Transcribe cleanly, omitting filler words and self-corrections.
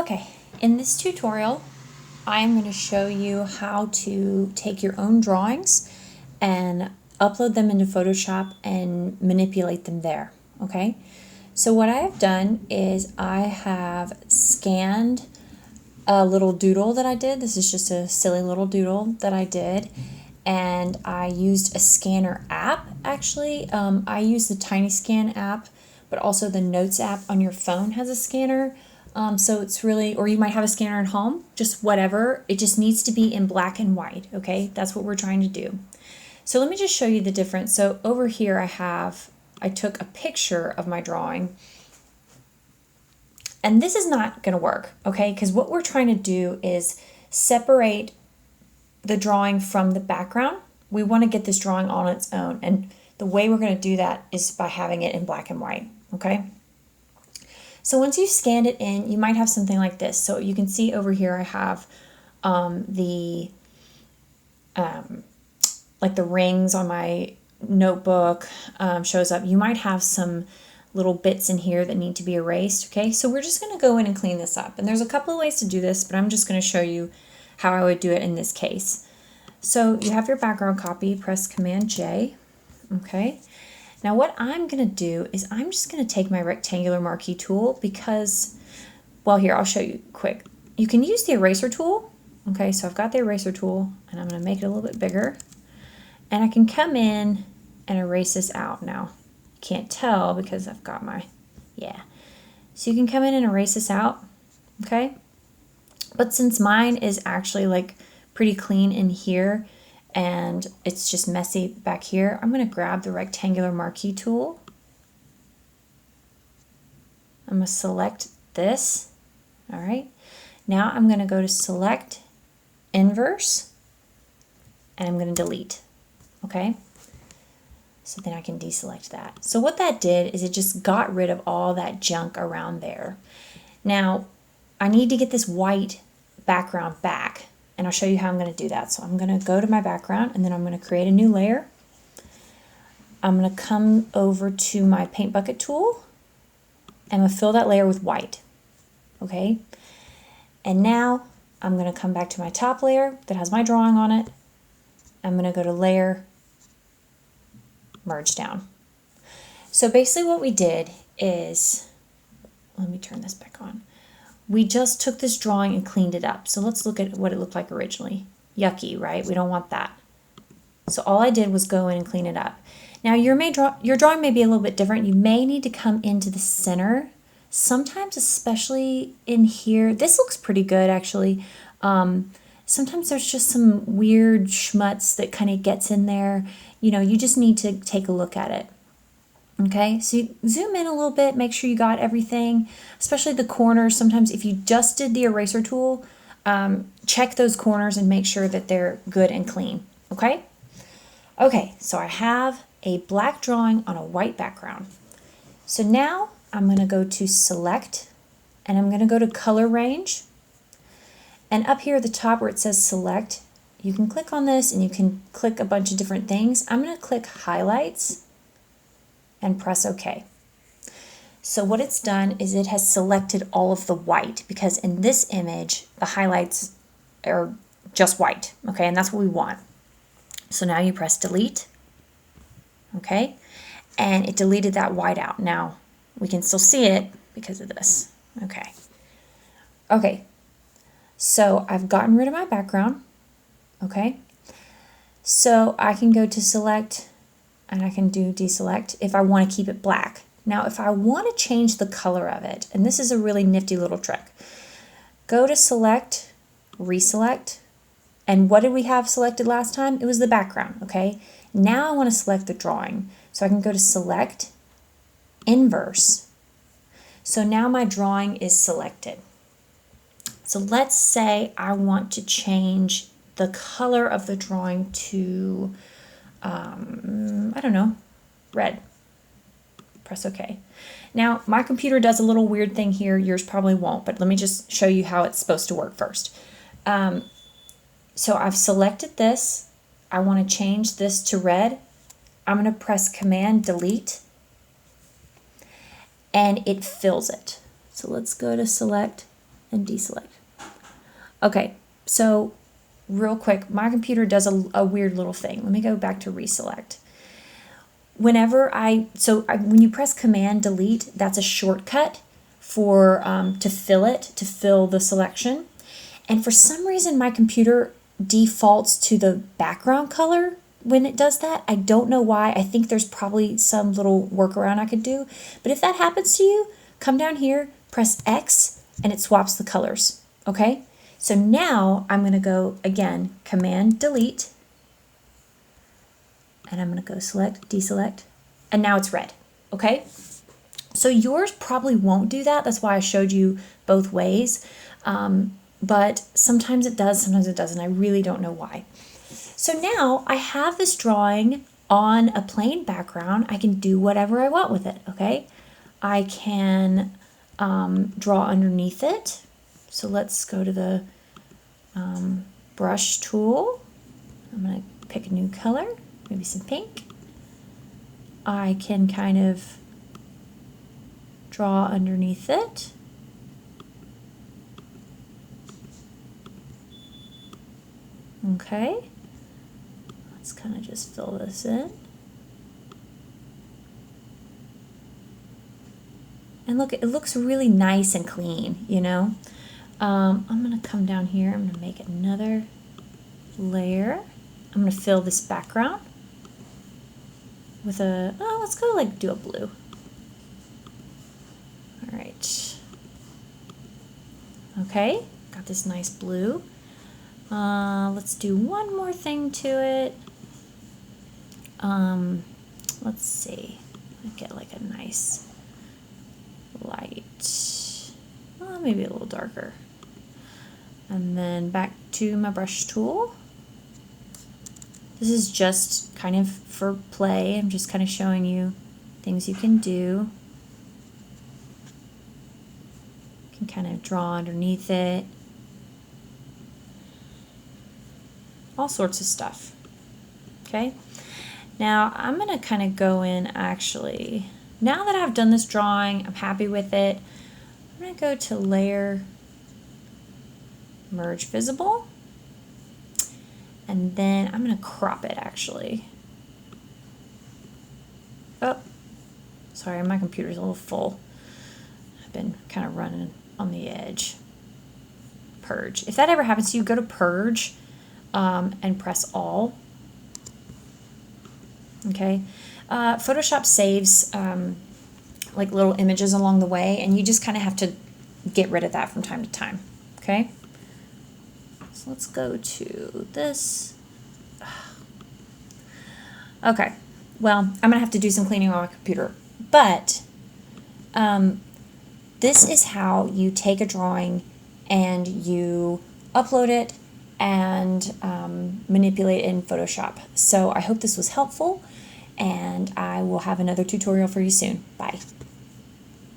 Okay, in this tutorial, I'm going to show you how to take your own drawings and upload them into Photoshop and manipulate them there, okay? So what I have done is I have scanned a little doodle that I did. This is just a silly little doodle that I did. And I used a scanner app, actually. I use the TinyScan app, but also the Notes app on your phone has a scanner. So it's really, or you might have a scanner at home, just whatever. It just needs to be in black and white, okay? That's what we're trying to do. So let me just show you the difference. So over here I took a picture of my drawing. And this is not going to work, okay? Because what we're trying to do is separate the drawing from the background. We want to get this drawing on its own. And the way we're going to do that is by having it in black and white, okay? So once you've scanned it in, you might have something like this. So you can see over here I have like the rings on my notebook shows up. You might have some little bits in here that need to be erased, okay? So we're just going to go in and clean this up. And there's a couple of ways to do this, but I'm just going to show you how I would do it in this case. So you have your background copy, press Command J, okay? Now what I'm going to do is I'm just going to take my rectangular marquee tool because, well, here, I'll show you quick. You can use the eraser tool, okay? So I've got the eraser tool and I'm going to make it a little bit bigger. And I can come in and erase this out now. Can't tell because I've got my, yeah. So you can come in and erase this out, okay? But since mine is actually like pretty clean in here and it's just messy back here, I'm going to grab the rectangular marquee tool. I'm going to select this, all right? Now I'm going to go to select inverse and I'm going to delete, okay? So then I can deselect that. So what that did is it just got rid of all that junk around there. Now, I need to get this white background back, and I'll show you how I'm going to do that. So I'm going to go to my background, and then I'm going to create a new layer. I'm going to come over to my paint bucket tool, and I'm going to fill that layer with white, okay? And now I'm going to come back to my top layer that has my drawing on it. I'm going to go to layer, merge down. So basically what we did is, let me turn this back on. We just took this drawing and cleaned it up. So let's look at what it looked like originally. Yucky, right? We don't want that. So all I did was go in and clean it up. Now your drawing may be a little bit different. You may need to come into the center. Sometimes, especially in here, this looks pretty good actually. Sometimes there's just some weird schmutz that kind of gets in there. You know, you just need to take a look at it. Okay, so you zoom in a little bit, make sure you got everything, especially the corners. Sometimes if you just did the eraser tool, check those corners and make sure that they're good and clean, okay? Okay, so I have a black drawing on a white background. So now I'm gonna go to select and I'm gonna go to color range. And up here at the top where it says select, you can click on this and you can click a bunch of different things. I'm gonna click highlights and press OK. So what it's done is it has selected all of the white because in this image, the highlights are just white, okay? And that's what we want. So now you press delete, okay? And it deleted that white out. Now we can still see it because of this, okay? Okay, so I've gotten rid of my background, okay? So I can go to select and I can do deselect if I want to keep it black. Now, if I want to change the color of it, and this is a really nifty little trick, go to select, reselect, and what did we have selected last time? It was the background, okay? Now I want to select the drawing. So I can go to select, inverse. So now my drawing is selected. So let's say I want to change the color of the drawing to I don't know, red. Press OK. Now, my computer does a little weird thing here. Yours probably won't, but let me just show you how it's supposed to work first. So I've selected this. I want to change this to red. I'm going to press Command Delete, and it fills it. So let's go to select, and deselect. Okay, so real quick, my computer does a weird little thing. Let me go back to reselect. When you press Command Delete, that's a shortcut for to fill the selection. And for some reason, my computer defaults to the background color when it does that. I don't know why. I think there's probably some little workaround I could do. But if that happens to you, come down here, press X, and it swaps the colors. Okay? So now I'm going to go again, Command Delete, and I'm going to go select, deselect, and now it's red. Okay? So yours probably won't do that. That's why I showed you both ways. But sometimes it does, sometimes it doesn't. I really don't know why. So now I have this drawing on a plain background. I can do whatever I want with it, okay? I can draw underneath it. So let's go to the brush tool. I'm going to pick a new color, maybe some pink. I can kind of draw underneath it. Okay, let's kind of just fill this in. And look, it looks really nice and clean, you know. I'm going to come down here. I'm going to make another layer. I'm going to fill this background with let's go do a blue. All right. Okay, got this nice blue. Let's do one more thing to it. Let's see. Get like a nice light. Maybe a little darker. And then back to my brush tool. This is just kind of for play. I'm just kind of showing you things you can do. You can kind of draw underneath it. All sorts of stuff. Okay, now I'm going to kind of go in actually. Now that I've done this drawing, I'm happy with it. I'm going to go to Layer, Merge Visible, and then I'm going to crop it actually. Oh, sorry, my computer's a little full. I've been kind of running on the edge. Purge. If that ever happens to you, go to Purge. And press all. Okay, Photoshop saves like little images along the way, and you just kind of have to get rid of that from time to time. Okay, so let's go to this. Okay, well, I'm gonna have to do some cleaning on my computer, but this is how you take a drawing and you upload it and manipulate it in Photoshop. So I hope this was helpful, and I will have another tutorial for you soon. Bye.